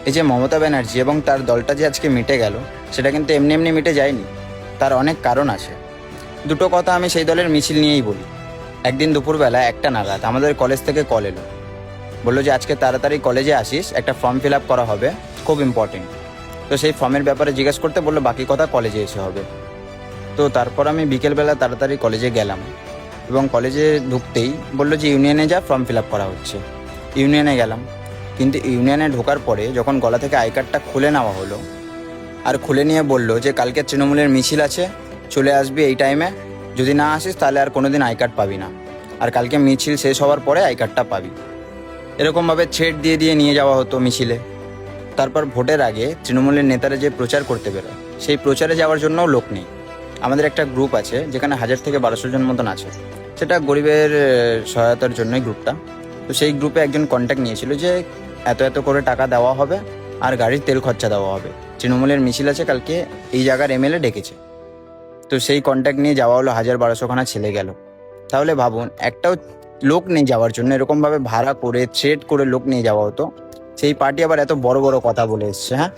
এই যে মমতা ব্যানার্জি এবং তার দলটা যে আজকে মিটে গেল, সেটা কিন্তু এমনি এমনি মিটে যায়নি। তার অনেক কারণ আছে। দুটো কথা আমি সেই দলের মিছিল নিয়েই বলি। একদিন দুপুরবেলা 1টা নাগাদ আমাদের কলেজ থেকে কল এলো, বললো যে আজকে তাড়াতাড়ি কলেজে আসিস, একটা ফর্ম ফিল আপ করা হবে, খুব ইম্পর্টেন্ট। তো সেই ফর্মের ব্যাপারে জিজ্ঞেস করতে বললো, বাকি কথা কলেজে এসে হবে। তো তারপর আমি বিকেলবেলা তাড়াতাড়ি কলেজে গেলাম এবং কলেজে ঢুকতেই বললো যে ইউনিয়নে যা, ফর্ম ফিল আপ করা হচ্ছে। ইউনিয়নে গেলাম, কিন্তু ইউনিয়নে ঢোকার পরে যখন গলা থেকে আই কার্ডটা খুলে নেওয়া হলো, আর খুলে নিয়ে বললো যে কালকে তৃণমূলের মিছিল আছে, চলে আসবি এই টাইমে, যদি না আসিস তাহলে আর কোনোদিন আই কার্ড পাবি না, আর কালকে মিছিল শেষ হওয়ার পরে আই কার্ডটা পাবি। এরকমভাবে থ্রেট দিয়ে দিয়ে নিয়ে যাওয়া হতো মিছিলে। তারপর ভোটের আগে তৃণমূলের নেতারা যে প্রচার করতে বেরোয়, সেই প্রচারে যাওয়ার জন্যও লোক নেই। আমাদের একটা গ্রুপ আছে যেখানে 1000 থেকে 1200 জন মতন আছে, সেটা গরিবের সহায়তার জন্যই গ্রুপটা। তো সেই গ্রুপে একজন কন্ট্যাক্ট নিয়েছিল যে এত এত করে টাকা দেওয়া হবে আর গাড়ির তেল খরচা দেওয়া হবে, তৃণমূলের মিছিল আছে কালকে, এই জায়গার এমএলএ ডেকেছে। তো সেই কন্ট্যাক্ট নিয়ে যাওয়া হলো, 1000-1200খানা ছেলে গেল। তাহলে ভাবুন, একটাও লোক নেই যাওয়ার জন্য, এরকমভাবে ভাড়া করে থ্রেট করে লোক নিয়ে যাওয়া হতো। সেই পার্টি আবার এত বড় বড় কথা বলে এসছে। হ্যাঁ,